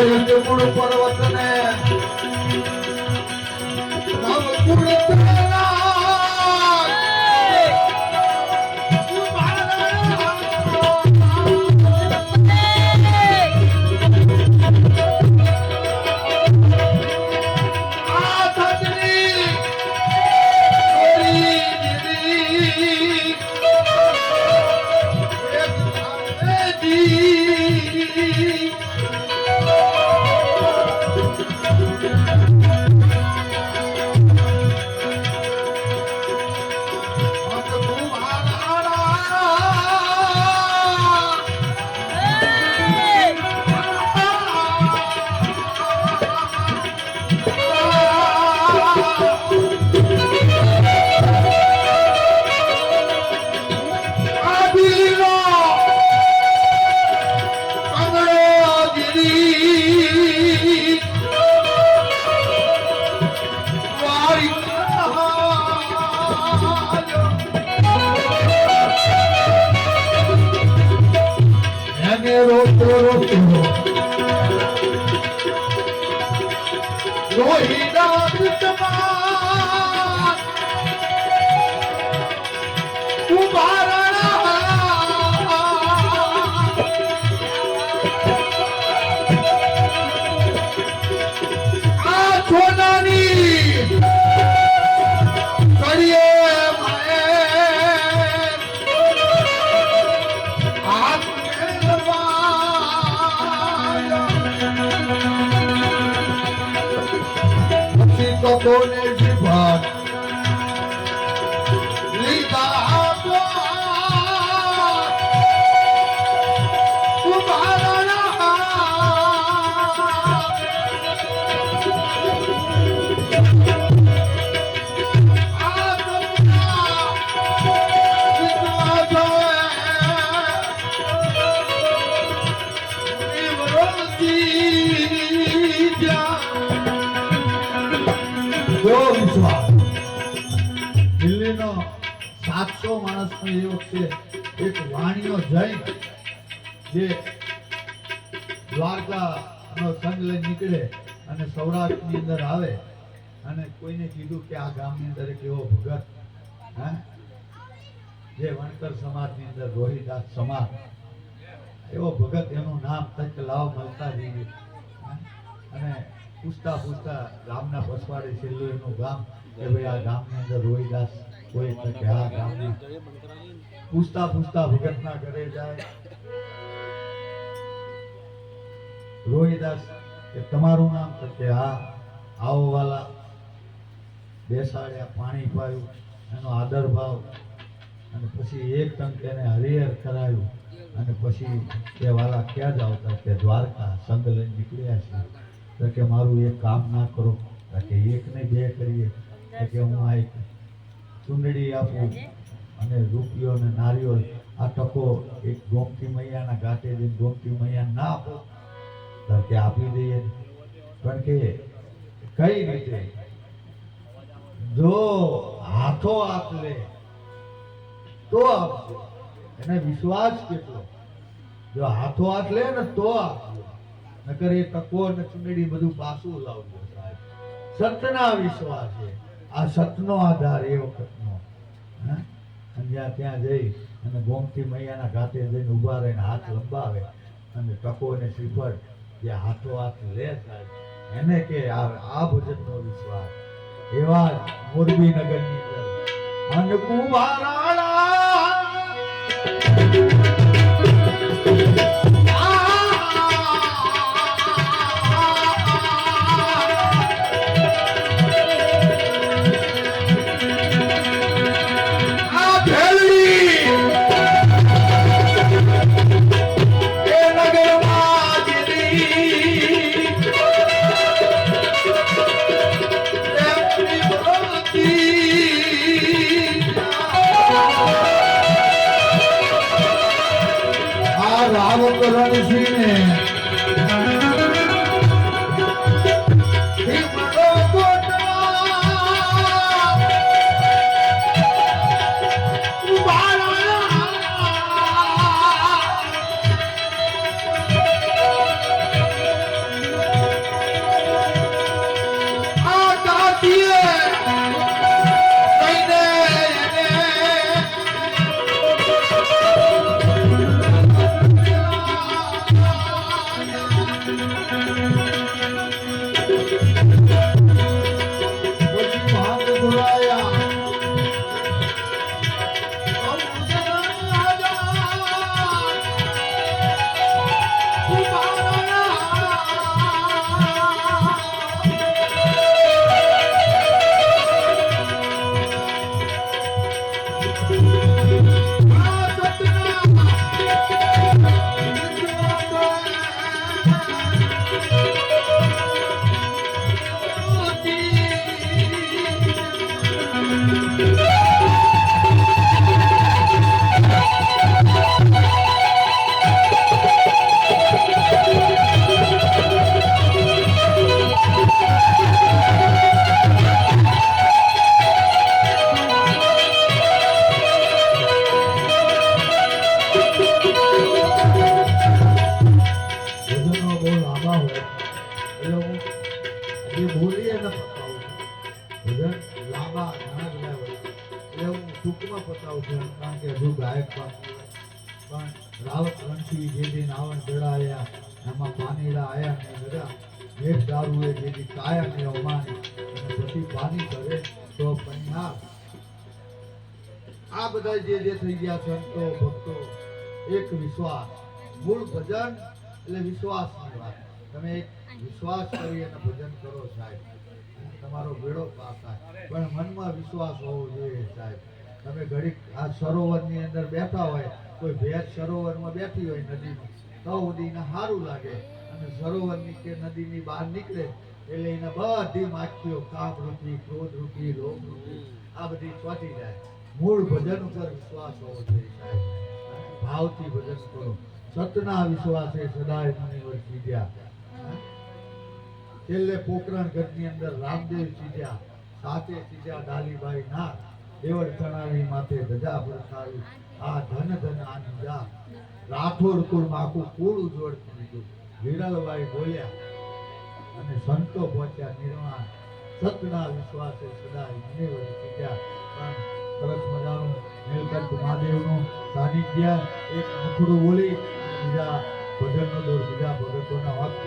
યુદ્ધપુર પર્વતને રામકુળ તેરા કોને જીવન લીધા દિલ્હીનો 700 માણસનો એ વખતે એક વાણીઓ જૈન જે દ્વારકાનો સંગ લઈને નીકળે અને સૌરાષ્ટ્રની અંદર આવે અને કોઈને કીધું કે આ ગામની અંદર એક એવો ભગત જે વણકર સમાજની અંદર રોહિદાસ સમાજ એવો ભગત એનું નામ તક લાવ મળતા જઈએ અને પૂછતા પૂછતા ગામના પછવાડે છેલ્લું એનું ગામ કે ભાઈ આ ગામની અંદર રોહિદાસ કોઈ કે આ ગામની પૂછતા પૂછતા ભગતના ઘરે જાય રોહિદાસ કે તમારું નામ તો કે હા આવો વાલા બેસાડ્યા પાણી પાયું એનો આદર ભાવ અને પછી એક ટંક એને હરિહર કરાયું અને પછી કે વાલા ક્યાં જાવ કે દ્વારકા સંગ લઈને નીકળ્યા છે તો કે મારું એક કામ ના કરો કે એક ને બે કરીએ કે હું આ એક ચૂંદડી આપું અને રૂપિયો ને નારિયેળ આ ટકો એક ગોમતી મૈયાના ઘાટે જઈને ગોમતી મૈયા ના આપો તો કે આપી દઈએ પણ કે કઈ રીતે જો હાથો હાથ લે તો આપજો એને વિશ્વાસ કેટલો જો હાથો હાથ લે ને તો આપજો નકર એ ટકો અને ચૂંદડી બધું પાછું લાવજો સાહેબ સતના વિશ્વાસ છે આ સતનો આધાર એ વખતનો અને ત્યાં જઈ અને ગોમતી મૈયાના ઘાટે જઈને ઊભા રહીને હાથ લંબાવે અને ટકો અને શ્રીફળ જે હાથો હાથ લે સાહેબ એને કે આ ભજનનો વિશ્વાસ એવા મોરબી નગરની અંદર અનકુમારાણા ભાગ ધોળાયા કારણ કે હજુ ગાયક પણ રાવત રણથી જે દિન આવણ જડાયા એમાં પાણીડા આયા ને બધા એક દારૂએ જેથી કાયા ને અમાની અને પછી પાણી કરે તો પૈણા આ બધા જે થઈ ગયા સંતો ભક્તો એક વિશ્વાસ મૂળ ભજન એટલે વિશ્વાસની વાત તમે એક વિશ્વાસ કરી અને ભજન કરો સાહેબ તમારો બેડો પાસ થાય પણ મનમાં વિશ્વાસ હોવો જોઈએ સાહેબ તમે ઘડીક આ સરોવરની અંદર બેઠા હોય કોઈ ભેંસ સરોવરમાં બેઠી હોય નદીમાં તો ઉડીને સારું લાગે અને સરોવરની કે નદીની બહાર નીકળે એટલે એને બધી માખીઓ કામ રૂપી ક્રોધ રૂપી લોભ રૂપી આ બધી ચોંટી જાય મૂળ ભજન ઉપર વિશ્વાસ હોવો જોઈએ સાહેબ ભાવથી ભજન કરો સતના વિશ્વાસે સદાય મુનિવર સીધ્યા છેલ્લે પોકરણ ગઢની અંદર રામદેવ સીધ્યા સાચે સીધ્યા ડાલીબાઈ ના દેવળ ચણાવી માથે ધજા ફરસાવી આ ધન ધન આની જા રાઠોડ કુળમાં આખું કુળ ઉજવળતું લીધું વિરલભાઈ બોલ્યા અને સંતો પહોંચ્યા નિર્વાણ સતના વિશ્વાસે સદાય મુનિવર સીધ્યા પણ સરસ મજાનું નીલકંઠ મહાદેવનું સાનિધ્ય એક મુખડું બોલી બીજા ભજનનો દોર બીજા ભગતોના વાત